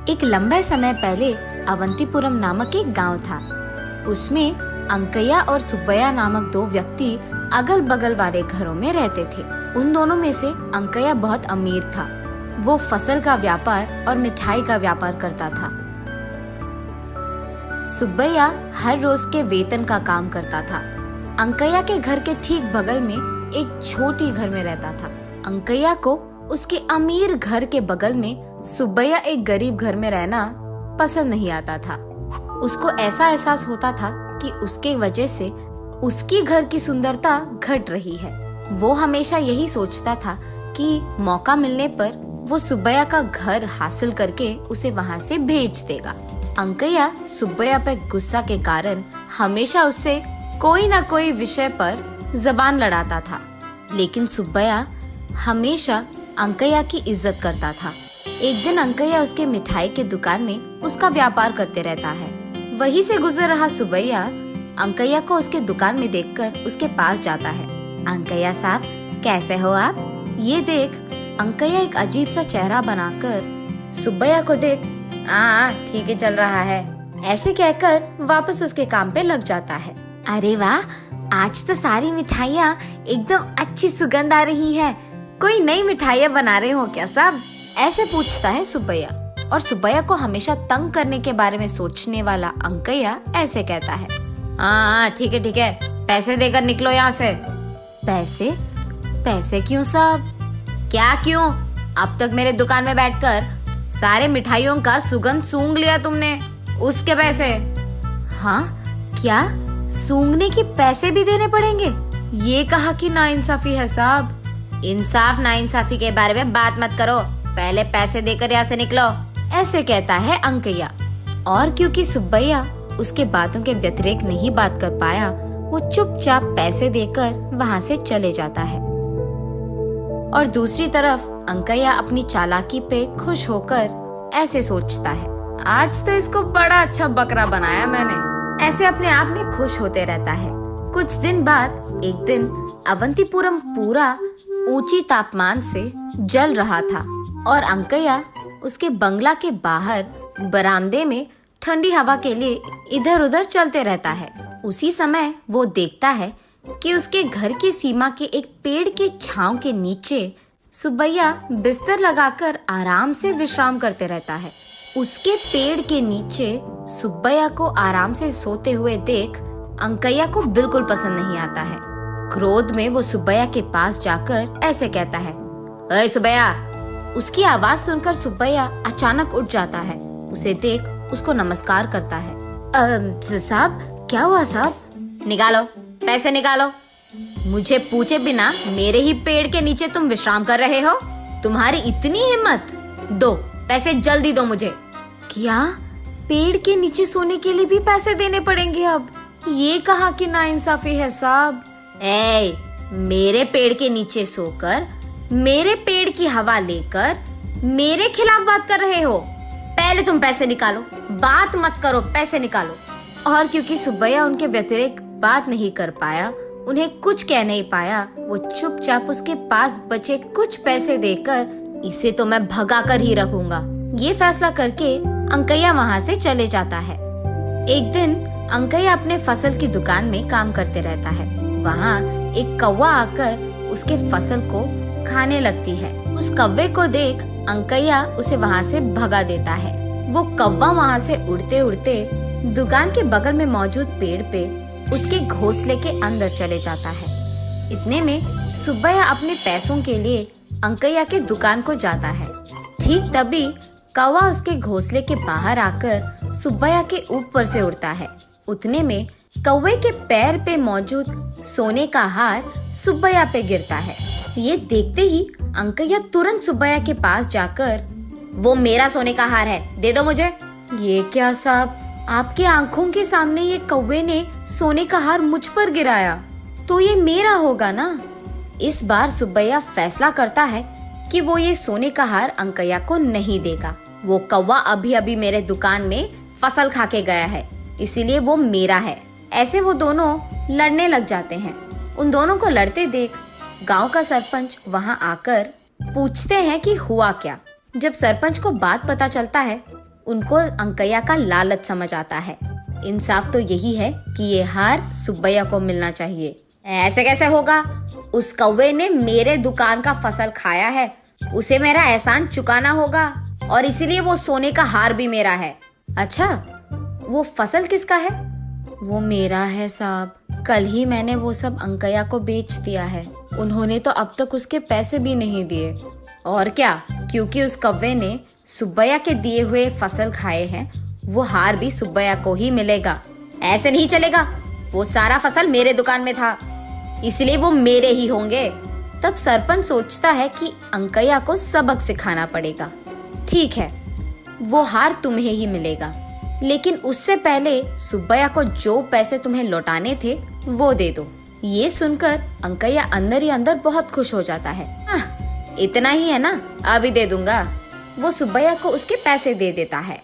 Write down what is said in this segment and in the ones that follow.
एक लंबे समय पहले अवंतीपुरम नामक एक गांव था। उसमें अंकैया और सुब्बैया नामक दो व्यक्ति अगल बगल वाले घरों में रहते थे। उन दोनों में से अंकैया बहुत अमीर था। वो फसल का व्यापार और मिठाई का व्यापार करता था। सुब्बैया हर रोज के वेतन का काम करता था। अंकैया के घर के ठीक बगल में एक छोटी घर में रहता था। अंकैया को उसके अमीर घर के बगल में सुब्बैया एक गरीब घर में रहना पसंद नहीं आता था। उसको ऐसा एहसास होता था कि उसके वजह से उसकी घर की सुंदरता घट रही है। वो हमेशा यही सोचता था कि मौका मिलने पर वो सुब्बैया का घर हासिल करके उसे वहाँ से भेज देगा। अंकैया सुब्बैया पे गुस्सा के कारण हमेशा उससे कोई ना कोई विषय पर जबान लड़ाता था, लेकिन सुब्बैया हमेशा अंकैया की इज्जत करता था। एक दिन अंकैया उसके मिठाई के दुकान में उसका व्यापार करते रहता है। वहीं से गुजर रहा सुब्बैया अंकैया को उसके दुकान में देखकर उसके पास जाता है। अंकैया साहब, कैसे हो आप? ये देख अंकैया एक अजीब सा चेहरा बनाकर सुब्बैया को देख, ठीक ही चल रहा है, ऐसे कहकर वापस उसके काम पे लग जाता है। अरे वाह, आज तो सारी मिठाइयाँ एकदम अच्छी सुगंध आ रही है। कोई नई मिठाइयाँ बना रहे हो क्या साहब? ऐसे पूछता है सुब्बैया। और सुब्बैया को हमेशा तंग करने के बारे में सोचने वाला अंकैया ऐसे कहता है, ठीक है, पैसे देकर निकलो यहाँ से। पैसे? पैसे क्यों साहब? क्या क्यों? अब तक मेरे दुकान में बैठकर सारे मिठाइयों का सुगंध सूंघ लिया तुमने, उसके पैसे। हाँ क्या? सूंघने के पैसे भी देने पड़ेंगे? ये कहा कि नाइंसाफी है साहब। इंसाफ नाइंसाफी के बारे में बात मत करो, पहले पैसे देकर यहाँ से निकलो, ऐसे कहता है अंकैया। और क्योंकि सुब्बैया उसके बातों के व्यतिरेक नहीं बात कर पाया, वो चुपचाप पैसे देकर वहाँ से चले जाता है। और दूसरी तरफ अंकैया अपनी चालाकी पे खुश होकर ऐसे सोचता है, आज तो इसको बड़ा अच्छा बकरा बनाया मैंने। ऐसे अपने आप में खुश होते रहता है। कुछ दिन बाद एक दिन अवंतीपुरम पूरा ऊंची तापमान से जल रहा था और अंकैया उसके बंगला के बाहर बरामदे में ठंडी हवा के लिए इधर उधर चलते रहता है। उसी समय वो देखता है कि उसके घर की सीमा के एक पेड़ के छांव के नीचे सुब्बैया बिस्तर लगाकर आराम से विश्राम करते रहता है। उसके पेड़ के नीचे सुब्बैया को आराम से सोते हुए देख अंकैया को बिल्कुल पसंद नहीं आता है। क्रोध में वो सुब्बैया के पास जाकर ऐसे कहता है, अरे सुब्बैया। उसकी आवाज सुनकर सुब्बैया अचानक उठ जाता है। उसे देख उसको नमस्कार करता है। साहब, क्या हुआ साहब? निकालो, पैसे निकालो। मुझे पूछे बिना मेरे ही पेड़ के नीचे तुम विश्राम कर रहे हो? तुम्हारी इतनी हिम्मत? दो पैसे, जल्दी दो मुझे। क्या? पेड़ के नीचे सोने के लिए भी पैसे देने पड़ेंगे अब? ये कहा कि नाइंसाफी है साहब। मेरे पेड़ के नीचे सोकर, मेरे पेड़ की हवा लेकर मेरे खिलाफ बात कर रहे हो? पहले तुम पैसे निकालो, बात मत करो, पैसे निकालो। और क्योंकि सुब्बैया उनके व्यतिरेक बात नहीं कर पाया, उन्हें कुछ कह नहीं पाया, वो चुपचाप उसके पास बचे कुछ पैसे देकर, इसे तो मैं भगा कर ही रखूंगा, ये फैसला करके अंकैया वहाँ से चले जाता है। एक दिन अंकैया अपने फसल की दुकान में काम करते रहता है। वहाँ एक कौवा आकर उसके फसल को खाने लगती है। उस कौवे को देख अंकैया उसे वहाँ से भगा देता है। वो कौवा वहाँ से उड़ते उड़ते दुकान के बगल में मौजूद पेड़ पे उसके घोंसले के अंदर चले जाता है। इतने में सुब्बैया अपने पैसों के लिए अंकैया के दुकान को जाता है। ठीक तभी कौवा उसके घोंसले के बाहर आकर सुब्बैया के ऊपर से उड़ता है। उतने में कौवे के पैर पे मौजूद सोने का हार सुब्बैया पे गिरता है। ये देखते ही अंकैया तुरंत सुब्बैया के पास जाकर, वो मेरा सोने का हार है, दे दो मुझे। ये क्या साहब, आपके आंखों के सामने ये कौवे ने सोने का हार मुझ पर गिराया, तो ये मेरा होगा ना। इस बार सुब्बैया फैसला करता है कि वो ये सोने का हार अंकैया को नहीं देगा। वो कौवा अभी अभी मेरे दुकान में फसल खा के गया है, इसीलिए वो मेरा है। ऐसे वो दोनों लड़ने लग जाते हैं। उन दोनों को लड़ते देख गांव का सरपंच वहां आकर पूछते हैं कि हुआ क्या। जब सरपंच को बात पता चलता है उनको अंकैया का लालच समझ आता है। इंसाफ तो यही है कि ये हार सुब्बैया को मिलना चाहिए। ऐसे कैसे होगा? उस कौवे ने मेरे दुकान का फसल खाया है, उसे मेरा एहसान चुकाना होगा और इसीलिए वो सोने का हार भी मेरा है। अच्छा, वो फसल किसका है? वो मेरा है साहब। कल ही मैंने वो सब अंकैया को बेच दिया है। उन्होंने तो अब तक उसके पैसे भी नहीं दिए। और क्या, क्योंकि उस कौवे ने सुब्बैया के दिए हुए फसल खाए हैं, वो हार भी सुब्बैया को ही मिलेगा। ऐसे नहीं चलेगा, वो सारा फसल मेरे दुकान में था, इसलिए वो मेरे ही होंगे। तब सरपंच सोचता है कि अंकैया को सबक सिखाना पड़ेगा। ठीक है, वो हार तुम्हें ही मिलेगा, लेकिन उससे पहले सुब्बैया को जो पैसे तुम्हें लौटाने थे वो दे दो। ये सुनकर अंकैया अंदर ही अंदर बहुत खुश हो जाता है। इतना ही है ना, अभी दे दूंगा। वो सुब्बैया को उसके पैसे दे देता है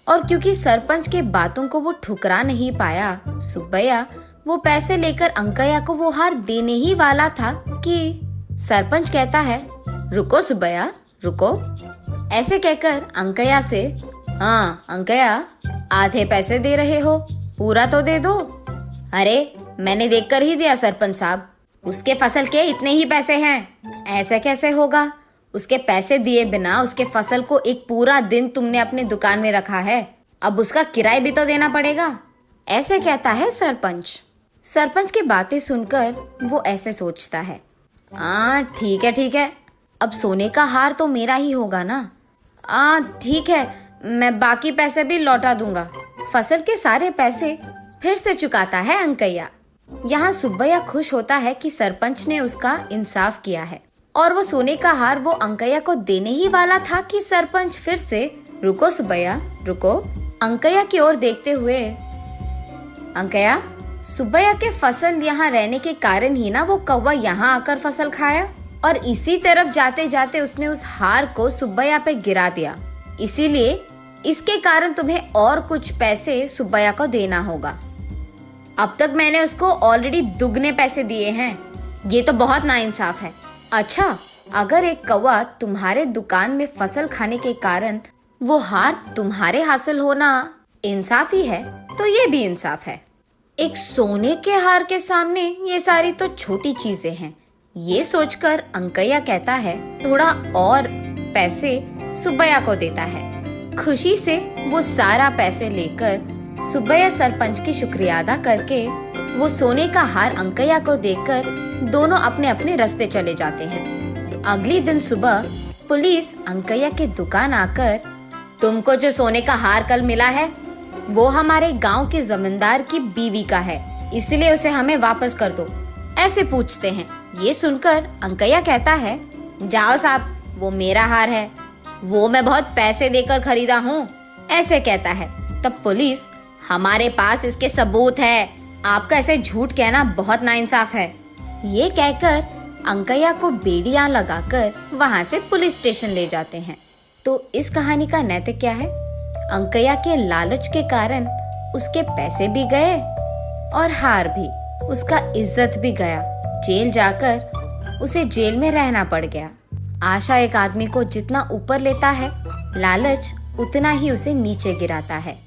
और क्योंकि सरपंच के बातों को वो ठुकरा नहीं पाया, सुब्बैया वो पैसे लेकर अंकैया को वो हार देने ही वाला था कि सरपंच कहता है, रुको सुब्बैया रुको। ऐसे कहकर अंकैया से, हाँ अंकैया, आधे पैसे दे रहे हो, पूरा तो दे दो। अरे मैंने देखकर ही दिया सरपंच साहब, उसके फसल के इतने ही पैसे हैं। ऐसा कैसे होगा? उसके पैसे दिए बिना उसके फसल को एक पूरा दिन तुमने अपने दुकान में रखा है, अब उसका किराया भी तो देना पड़ेगा। ऐसे कहता है सरपंच। सरपंच की बातें सुनकर वो ऐसे सोचता है, ठीक है, अब सोने का हार तो मेरा ही होगा ना। ठीक है, मैं बाकी पैसे भी लौटा दूंगा। फसल के सारे पैसे फिर से चुकाता है अंकैया। यहाँ सुब्बैया खुश होता है कि सरपंच ने उसका इंसाफ किया है और वो सोने का हार वो अंकैया को देने ही वाला था कि सरपंच फिर से, रुको सुब्बैया रुको। अंकैया की ओर देखते हुए, अंकैया, सुब्बैया के फसल यहाँ रहने के कारण ही ना वो कौवा यहाँ आकर फसल खाया और इसी तरफ जाते जाते उसने उस हार को सुब्बैया पे गिरा दिया, इसीलिए इसके कारण तुम्हें और कुछ पैसे सुब्बैया को देना होगा। अब तक मैंने उसको ऑलरेडी दुगने पैसे दिए हैं, ये तो बहुत नाइंसाफ है। अच्छा, अगर एक कौवा तुम्हारे दुकान में फसल खाने के कारण वो हार तुम्हारे हासिल होना इंसाफ ही है, तो ये भी इंसाफ है। एक सोने के हार के सामने ये सारी तो छोटी चीजें हैं। ये सोचकर अंकैया कहता है, थोड़ा और पैसे सुब्बैया को देता है। खुशी से वो सारा पैसे लेकर सुब्बैया सरपंच की शुक्रिया अदा करके वो सोने का हार अंकैया को देकर दोनों अपने अपने रास्ते चले जाते हैं। अगले दिन सुबह पुलिस अंकैया के दुकान आकर, तुमको जो सोने का हार कल मिला है वो हमारे गांव के जमींदार की बीवी का है, इसलिए उसे हमें वापस कर दो, ऐसे पूछते हैं। ये सुनकर अंकैया कहता है, जाओ साहब, वो मेरा हार है, वो मैं बहुत पैसे देकर खरीदा हूँ, ऐसे कहता है। तब पुलिस, हमारे पास इसके सबूत है, आपका ऐसे झूठ कहना बहुत नाइंसाफ है। ये कहकर अंकैया को बेड़ियां लगाकर वहां से पुलिस स्टेशन ले जाते हैं। तो इस कहानी का नैतिक क्या है? अंकैया के लालच के कारण उसके पैसे भी गए और हार भी, उसका इज्जत भी गया। जेल जाकर उसे जेल में रहना पड़ गया। आशा एक आदमी को जितना ऊपर लेता है, लालच उतना ही उसे नीचे गिराता है।